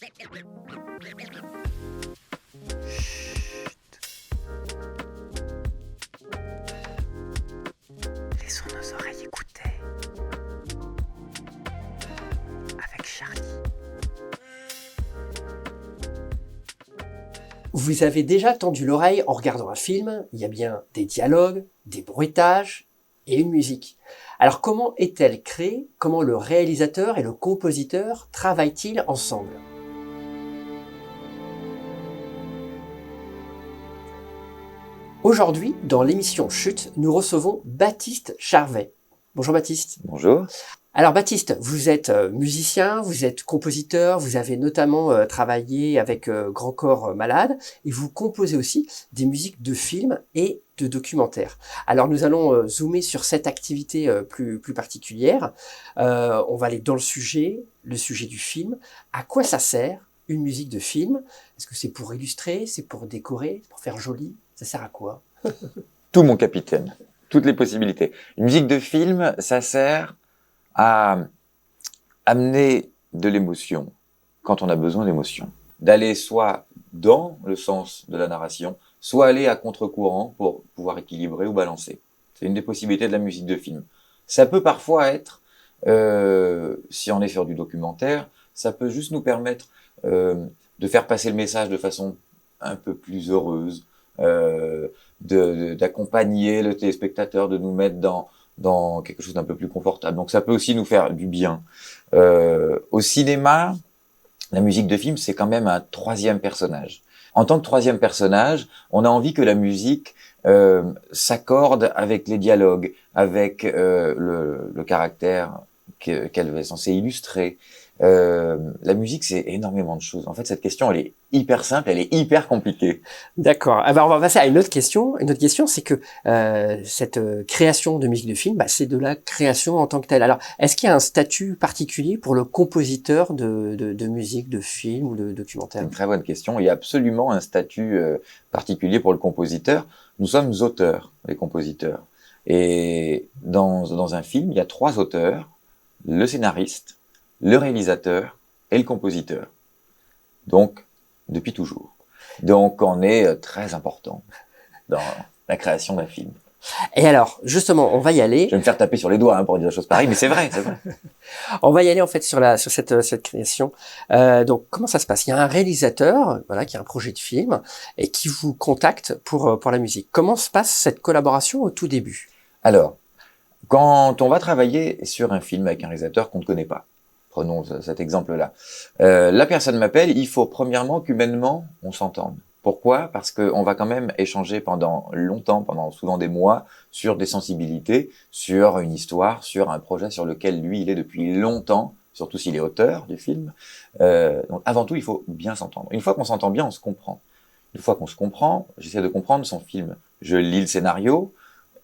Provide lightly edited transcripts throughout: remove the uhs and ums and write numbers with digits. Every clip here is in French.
Laissons nos oreilles écouter avec Charlie. Vous avez déjà tendu l'oreille en regardant un film, il y a bien des dialogues, des bruitages et une musique. Alors comment est-elle créée? Comment le réalisateur et le compositeur travaillent-ils ensemble? Aujourd'hui, dans l'émission Chute, nous recevons Baptiste Charvet. Bonjour Baptiste. Bonjour. Alors Baptiste, vous êtes musicien, vous êtes compositeur, vous avez notamment travaillé avec Grand Corps Malade et vous composez aussi des musiques de films et de documentaires. Alors nous allons zoomer sur cette activité plus particulière. On va aller dans le sujet du film. À quoi ça sert une musique de film? Est-ce que c'est pour illustrer, c'est pour décorer, pour faire joli? Ça sert à quoi? Tout mon capitaine, toutes les possibilités. Une musique de film, ça sert à amener de l'émotion quand on a besoin d'émotion. D'aller soit dans le sens de la narration, soit aller à contre-courant pour pouvoir équilibrer ou balancer. C'est une des possibilités de la musique de film. Ça peut parfois être, si on est sur du documentaire, ça peut juste nous permettre de faire passer le message de façon un peu plus heureuse, d'accompagner le téléspectateur, de nous mettre dans quelque chose d'un peu plus confortable. Donc ça peut aussi nous faire du bien. Au cinéma, la musique de film, c'est quand même un troisième personnage. En tant que troisième personnage, on a envie que la musique s'accorde avec les dialogues, avec le caractère qu'elle est censée illustrer. La musique, c'est énormément de choses. En fait, cette question, elle est hyper simple, elle est hyper compliquée. D'accord. Alors, on va passer à une autre question. Une autre question, c'est que cette création de musique de film, c'est de la création en tant que telle. Alors, est-ce qu'il y a un statut particulier pour le compositeur de musique, de film ou de documentaire? C'est une très bonne question. Il y a absolument un statut particulier pour le compositeur. Nous sommes auteurs, les compositeurs. Et dans un film, il y a 3 auteurs, le scénariste, le réalisateur et le compositeur. Donc, depuis toujours. Donc, on est très important dans la création d'un film. Et alors, justement, on va y aller. Je vais me faire taper sur les doigts pour dire des choses pareilles, mais c'est vrai, c'est vrai. On va y aller en fait sur cette création. Donc, comment ça se passe? Il y a un réalisateur, voilà, qui a un projet de film et qui vous contacte pour la musique. Comment se passe cette collaboration au tout début? Alors, quand on va travailler sur un film avec un réalisateur qu'on ne connaît pas, prenons cet exemple-là. La personne m'appelle, il faut premièrement qu'humainement, on s'entende. Pourquoi? Parce qu'on va quand même échanger pendant longtemps, pendant souvent des mois, sur des sensibilités, sur une histoire, sur un projet sur lequel lui, il est depuis longtemps, surtout s'il est auteur du film. Donc avant tout, il faut bien s'entendre. Une fois qu'on s'entend bien, on se comprend. Une fois qu'on se comprend, j'essaie de comprendre son film. Je lis le scénario,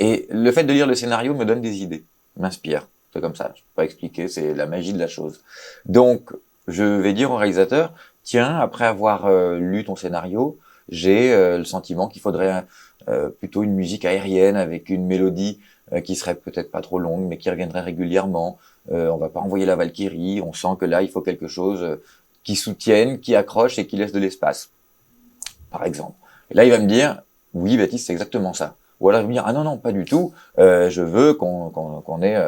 et le fait de lire le scénario me donne des idées, m'inspire. C'est comme ça, je peux pas expliquer, c'est la magie de la chose. Donc, je vais dire au réalisateur, tiens, après avoir lu ton scénario, j'ai le sentiment qu'il faudrait plutôt une musique aérienne avec une mélodie qui serait peut-être pas trop longue, mais qui reviendrait régulièrement. On va pas envoyer la Valkyrie, on sent que là, il faut quelque chose qui soutienne, qui accroche et qui laisse de l'espace, par exemple. Et là, il va me dire, oui, Baptiste, c'est exactement ça. Ou alors il va me dire, ah non, pas du tout, je veux qu'on ait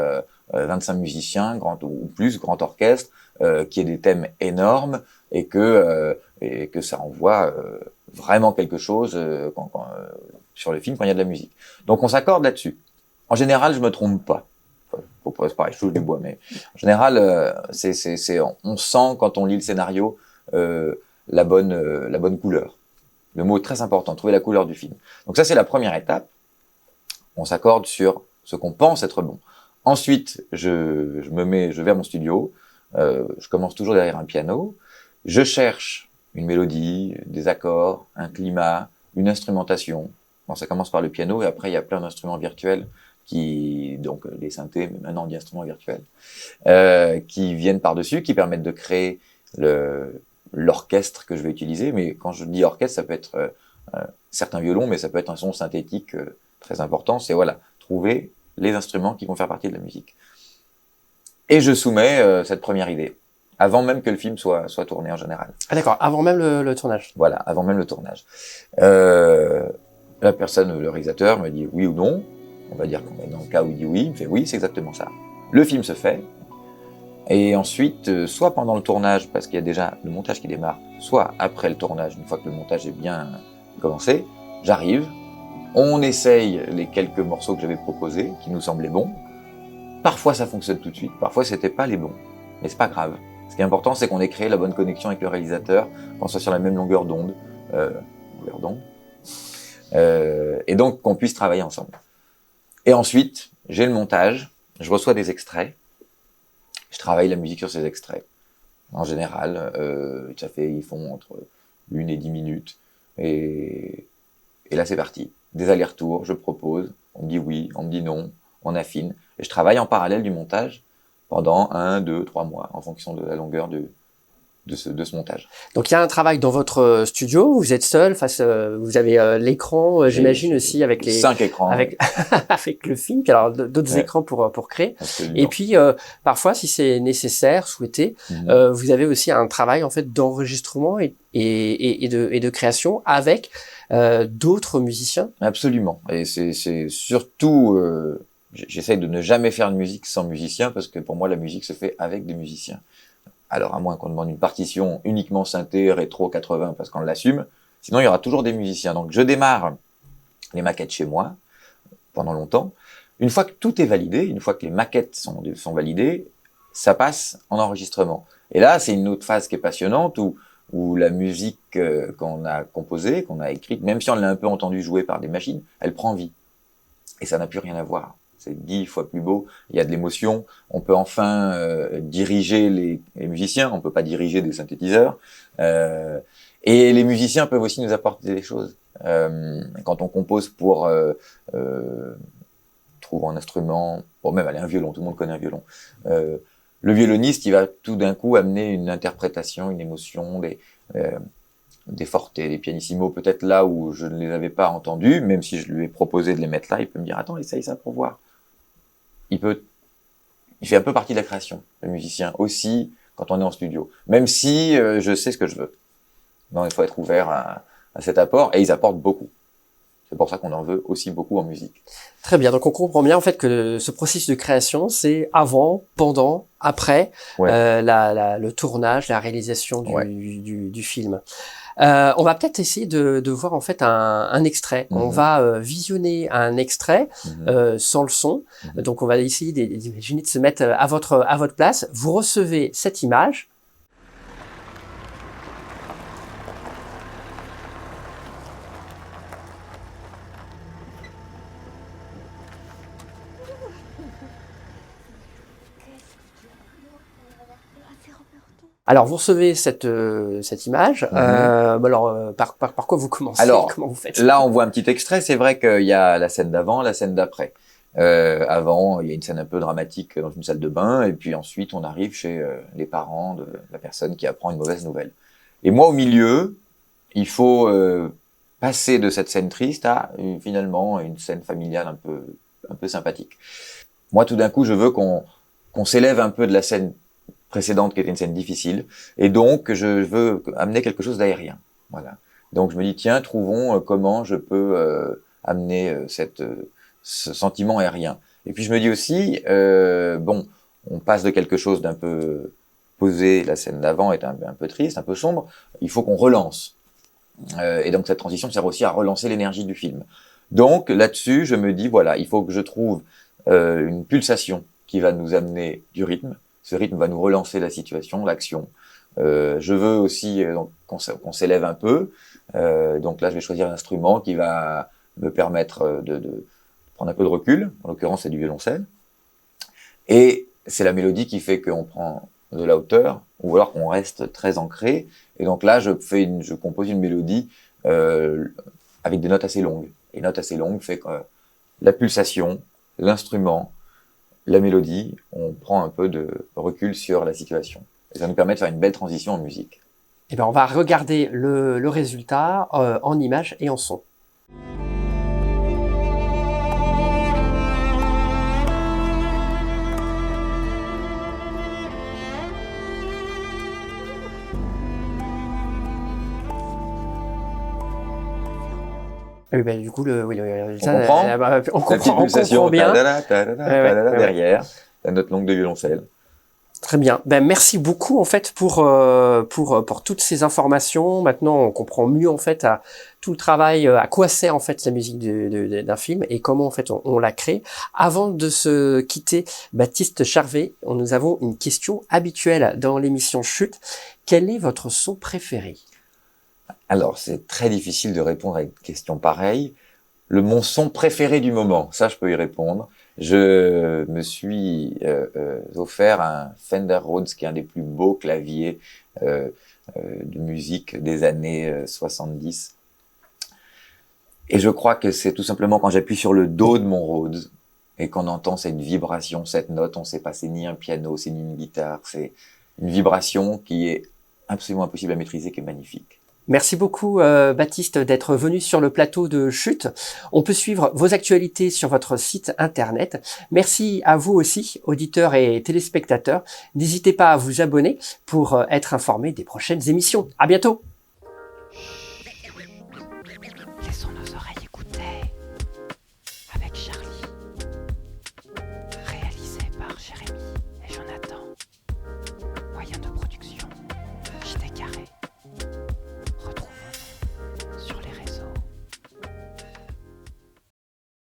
25 musiciens, ou plus, grand orchestre, qui ait des thèmes énormes et que ça envoie vraiment quelque chose sur le film quand il y a de la musique. Donc on s'accorde là-dessus. En général, je me trompe pas. Enfin, faut pas, c'est pareil, je touche du bois, mais en général, on sent quand on lit le scénario la bonne couleur. Le mot est très important, trouver la couleur du film. Donc ça, c'est la première étape. On s'accorde sur ce qu'on pense être bon. Ensuite, je vais à mon studio, je commence toujours derrière un piano, je cherche une mélodie, des accords, un climat, une instrumentation. Bon, ça commence par le piano et après il y a plein d'instruments virtuels donc les synthés, mais maintenant on dit instruments virtuels, qui viennent par-dessus, qui permettent de créer l'orchestre que je vais utiliser. Mais quand je dis orchestre, ça peut être certains violons, mais ça peut être un son synthétique très important. C'est voilà, trouver les instruments qui vont faire partie de la musique. Et je soumets cette première idée. avant même que le film soit tourné en général. Ah d'accord, avant même le tournage. Voilà, avant même le tournage. La personne, le réalisateur, me dit oui ou non. On va dire qu'on est dans le cas où il dit oui, il me fait oui, c'est exactement ça. Le film se fait, et ensuite, soit pendant le tournage, parce qu'il y a déjà le montage qui démarre, soit après le tournage, une fois que le montage est bien commencé, j'arrive, on essaye les quelques morceaux que j'avais proposés, qui nous semblaient bons. Parfois ça fonctionne tout de suite, parfois c'était pas les bons, mais c'est pas grave. Ce qui est important, c'est qu'on ait créé la bonne connexion avec le réalisateur, qu'on soit sur la même longueur d'onde, et donc qu'on puisse travailler ensemble. Et ensuite, j'ai le montage, je reçois des extraits, je travaille la musique sur ces extraits. En général, ils font entre 1 et 10 minutes, et là c'est parti. Des allers-retours, je propose, on me dit oui, on me dit non, on affine, et je travaille en parallèle du montage pendant 1, 2, 3 mois, en fonction de la longueur de ce montage. Donc il y a un travail dans votre studio, vous êtes seul face, vous avez l'écran, j'imagine aussi avec les 5 écrans, avec avec le film, puis alors d'autres écrans pour créer. Absolument. Et puis parfois, si c'est nécessaire, souhaité, vous avez aussi un travail en fait d'enregistrement et de création avec d'autres musiciens. Absolument. Et c'est surtout, j'essaye de ne jamais faire de musique sans musicien, parce que pour moi la musique se fait avec des musiciens. Alors, à moins qu'on demande une partition uniquement synthé, rétro 80, parce qu'on l'assume, sinon il y aura toujours des musiciens. Donc je démarre les maquettes chez moi, pendant longtemps. Une fois que tout est validé, une fois que les maquettes sont validées, ça passe en enregistrement. Et là, c'est une autre phase qui est passionnante, où la musique qu'on a composée, qu'on a écrite, même si on l'a un peu entendue jouer par des machines, elle prend vie. Et ça n'a plus rien à voir. C'est 10 fois plus beau, il y a de l'émotion, on peut enfin diriger les musiciens, on peut pas diriger des synthétiseurs, et les musiciens peuvent aussi nous apporter des choses. Quand on compose pour trouver un instrument, bon même allez, un violon, tout le monde connaît un violon, le violoniste il va tout d'un coup amener une interprétation, une émotion, des fortes, des pianissimos, peut-être là où je ne les avais pas entendus, même si je lui ai proposé de les mettre là, il peut me dire attends, essaye ça pour voir. Il fait un peu partie de la création, le musicien, aussi quand on est en studio. Même si je sais ce que je veux. Non, il faut être ouvert à cet apport, et ils apportent beaucoup. C'est pour ça qu'on en veut aussi beaucoup en musique. Très bien, donc on comprend bien en fait que ce processus de création, c'est avant, pendant, après le tournage, la réalisation du film. On va peut-être essayer de voir en fait un extrait. On va visionner un extrait sans le son. Donc on va essayer d'imaginer de se mettre à votre place. Vous recevez cette image. Alors, vous recevez cette image. Alors, par quoi vous commencez? Alors, comment vous faites? Là, on voit un petit extrait. C'est vrai qu'il y a la scène d'avant, la scène d'après. Avant, il y a une scène un peu dramatique dans une salle de bain, et puis ensuite, on arrive chez les parents de la personne qui apprend une mauvaise nouvelle. Et moi, au milieu, il faut passer de cette scène triste à finalement une scène familiale un peu sympathique. Moi, tout d'un coup, je veux qu'on s'élève un peu de la scène précédente qui était une scène difficile, et donc je veux amener quelque chose d'aérien. Voilà. Donc je me dis tiens, trouvons comment je peux amener ce sentiment aérien. Et puis je me dis aussi bon, on passe de quelque chose d'un peu posé, la scène d'avant est un peu triste, un peu sombre, il faut qu'on relance. Et donc cette transition sert aussi à relancer l'énergie du film. Donc là-dessus, je me dis voilà, il faut que je trouve une pulsation qui va nous amener du rythme. Ce rythme va nous relancer la situation, l'action. Je veux aussi qu'on s'élève un peu. Donc là, je vais choisir un instrument qui va me permettre de prendre un peu de recul. En l'occurrence, c'est du violoncelle. Et c'est la mélodie qui fait qu'on prend de la hauteur, ou alors qu'on reste très ancré. Et donc là, je compose une mélodie avec des notes assez longues. Et notes assez longues fait que la pulsation, l'instrument, la mélodie, on prend un peu de recul sur la situation. Et ça nous permet de faire une belle transition en musique. Eh ben, on va regarder le résultat en images et en son. Oui, ben, du coup, on La petite pulsation, bien. tadada, tadada, Ouais, ouais, tadada, ouais, ouais. derrière, la note longue de violoncelle. Très bien. Ben, merci beaucoup en fait pour toutes ces informations. Maintenant, on comprend mieux en fait tout le travail, à quoi sert en fait la musique d'un film et comment en fait on la crée. Avant de se quitter, Baptiste Charvet, nous avons une question habituelle dans l'émission Chute. Quel est votre son préféré? Alors, c'est très difficile de répondre à une question pareille. Mon son préféré du moment, ça je peux y répondre. Je me suis offert un Fender Rhodes, qui est un des plus beaux claviers de musique des années 70. Et je crois que c'est tout simplement quand j'appuie sur le dos de mon Rhodes et qu'on entend cette vibration, cette note, on sait pas, c'est ni un piano, c'est ni une guitare, c'est une vibration qui est absolument impossible à maîtriser, qui est magnifique. Merci beaucoup Baptiste d'être venu sur le plateau de Chute. On peut suivre vos actualités sur votre site internet. Merci à vous aussi, auditeurs et téléspectateurs. N'hésitez pas à vous abonner pour être informé des prochaines émissions. À bientôt.